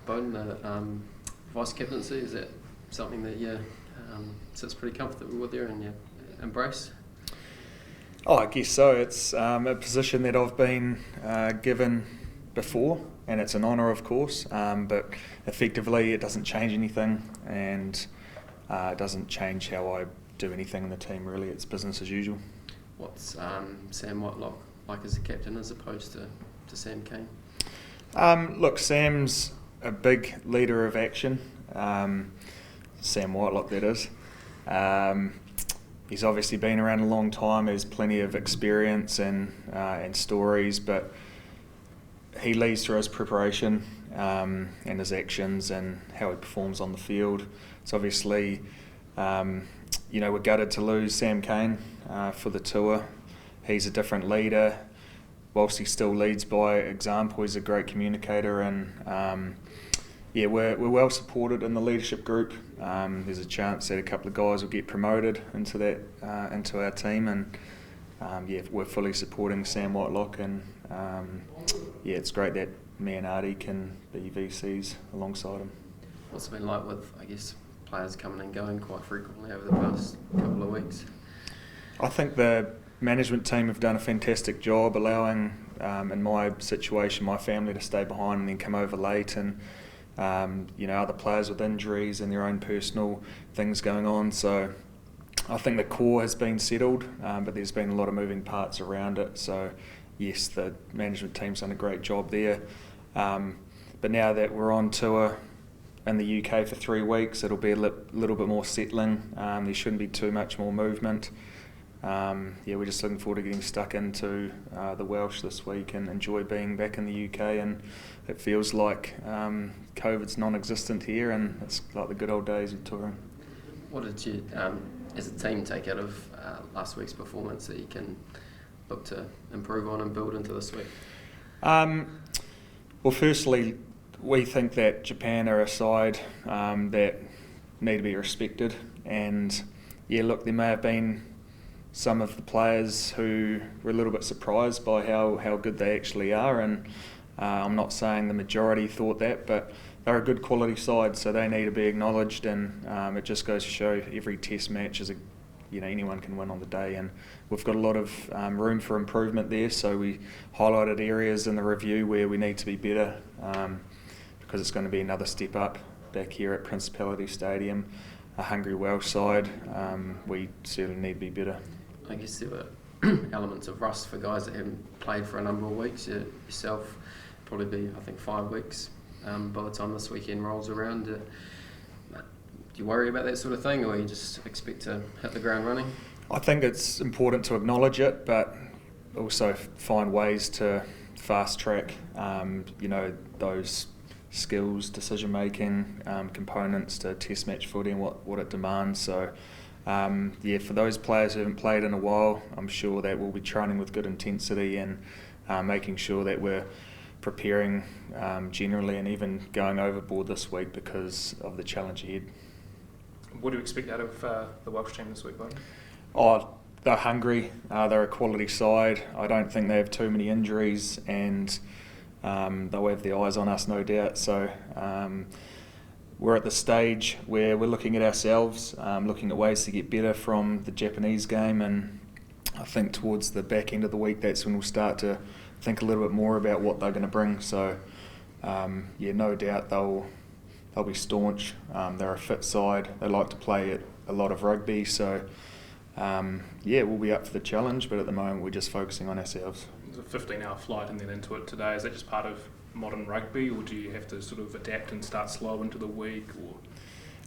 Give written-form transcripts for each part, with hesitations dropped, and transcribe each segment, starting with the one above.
Beauden, the vice captaincy, is that something that you sits pretty comfortable with you and you embrace? Oh, I guess so. It's a position that I've been given before, and it's an honour, of course, but effectively it doesn't change anything, and it doesn't change how I do anything in the team, really. It's business as usual. What's Sam Whitelock like as a captain as opposed to Sam Cane? Look, Sam's a big leader of action. Sam Whitelock, that is. He's obviously been around a long time, has plenty of experience and stories, but he leads through his preparation and his actions and how he performs on the field. It's obviously, we're gutted to lose Sam Cane for the tour. He's a different leader. Whilst he still leads by example, he's a great communicator, and we're well supported in the leadership group. There's a chance that a couple of guys will get promoted into our team, and we're fully supporting Sam Whitelock, and it's great that me and Artie can be VCs alongside him. What's it been like with, I guess, players coming and going quite frequently over the past couple of weeks? I think the management team have done a fantastic job allowing, in my situation, my family to stay behind and then come over late, and other players with injuries and their own personal things going on. So I think the core has been settled, but there's been a lot of moving parts around it. So yes, the management team's done a great job there. But now that we're on tour in the UK for 3 weeks, it'll be a little bit more settling. There shouldn't be too much more movement. We're just looking forward to getting stuck into the Welsh this week and enjoy being back in the UK, and it feels like COVID's non-existent here, and it's like the good old days of touring. What did you, as a team, take out of last week's performance that you can look to improve on and build into this week? Well, firstly, we think that Japan are a side that need to be respected, and there may have been some of the players who were a little bit surprised by how good they actually are, and I'm not saying the majority thought that, but they're a good quality side, so they need to be acknowledged, and it just goes to show every test match is anyone can win on the day, and we've got a lot of room for improvement there, so we highlighted areas in the review where we need to be better, because it's going to be another step up back here at Principality Stadium, a hungry Welsh side. We certainly need to be better. I guess there were elements of rust for guys that haven't played for a number of weeks. Yourself, probably be, I think, 5 weeks by the time this weekend rolls around. Do you worry about that sort of thing, or you just expect to hit the ground running? I think it's important to acknowledge it, but also find ways to fast track, those skills, decision making components to test match footy and what it demands. So for those players who haven't played in a while, I'm sure that we'll be training with good intensity and making sure that we're preparing generally, and even going overboard this week because of the challenge ahead. What do you expect out of the Welsh team this week, Beauden? They're hungry, they're a quality side. I don't think they have too many injuries, and they'll have their eyes on us, no doubt. So we're at the stage where we're looking at ourselves, looking at ways to get better from the Japanese game, and I think towards the back end of the week, that's when we'll start to think a little bit more about what they're going to bring. So no doubt they'll be staunch. They're a fit side. They like to play a lot of rugby. So we'll be up for the challenge, but at the moment we're just focusing on ourselves. It was a 15-hour flight and then into it today. Is that just part of modern rugby, or do you have to sort of adapt and start slow into the week?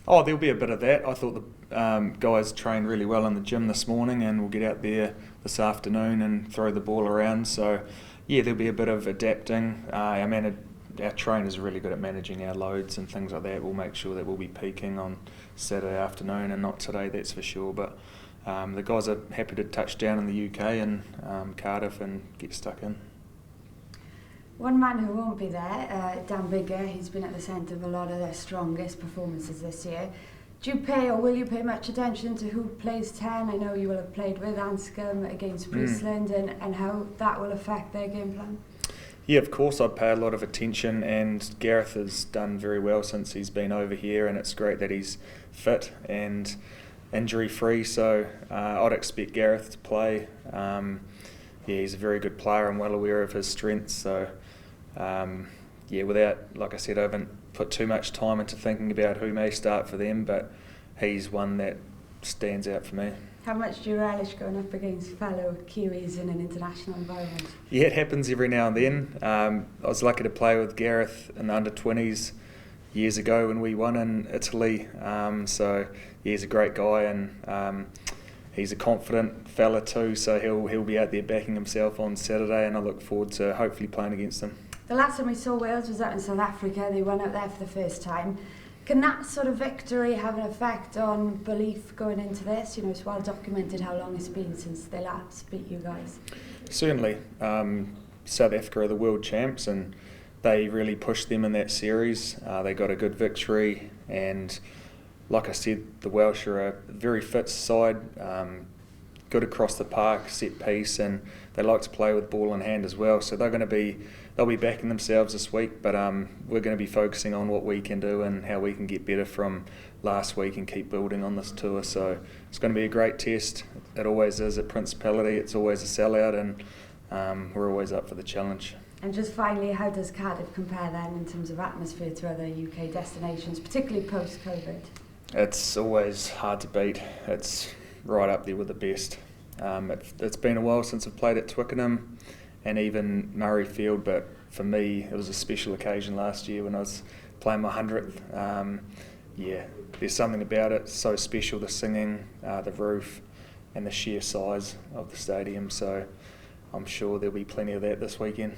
Or there'll be a bit of that. I thought the guys trained really well in the gym this morning, and we'll get out there this afternoon and throw the ball around. So there'll be a bit of adapting. Our trainers are really good at managing our loads and things like that. We'll make sure that we'll be peaking on Saturday afternoon and not today, that's for sure. But the guys are happy to touch down in the UK and Cardiff and get stuck in. One man who won't be there, Dan Biggar, he's been at the centre of a lot of their strongest performances this year. Do you pay, or will you pay much attention to who plays 10? I know you will have played with Anscombe against Priestland, and how that will affect their game plan. Yeah, of course I'd pay a lot of attention, and Gareth has done very well since he's been over here, and it's great that he's fit and injury free, so I'd expect Gareth to play. He's a very good player. I'm well aware of his strengths, so like I said, I haven't put too much time into thinking about who may start for them, but he's one that stands out for me. How much do you relish going up against fellow Kiwis in an international environment? Yeah, it happens every now and then. I was lucky to play with Gareth in the under-20s years ago when we won in Italy. So yeah, he's a great guy, and he's a confident fella too. So he'll be out there backing himself on Saturday, and I look forward to hopefully playing against him. The last time we saw Wales was out in South Africa. They won out there for the first time. Can that sort of victory have an effect on belief going into this? You know, it's well documented how long it's been since they last beat you guys. Certainly. South Africa are the world champs, and they really pushed them in that series. They got a good victory, and like I said, the Welsh are a very fit side, good across the park, set piece, and they like to play with ball in hand as well. So they'll be backing themselves this week, but we're going to be focusing on what we can do and how we can get better from last week and keep building on this tour. So it's going to be a great test. It always is at Principality. It's always a sellout, and we're always up for the challenge. And just finally, how does Cardiff compare then in terms of atmosphere to other UK destinations, particularly post-COVID? It's always hard to beat. It's right up there with the best. It's been a while since I've played at Twickenham and even Murrayfield, but for me it was a special occasion last year when I was playing my 100th. There's something about it, so special, the singing, the roof and the sheer size of the stadium, so I'm sure there'll be plenty of that this weekend.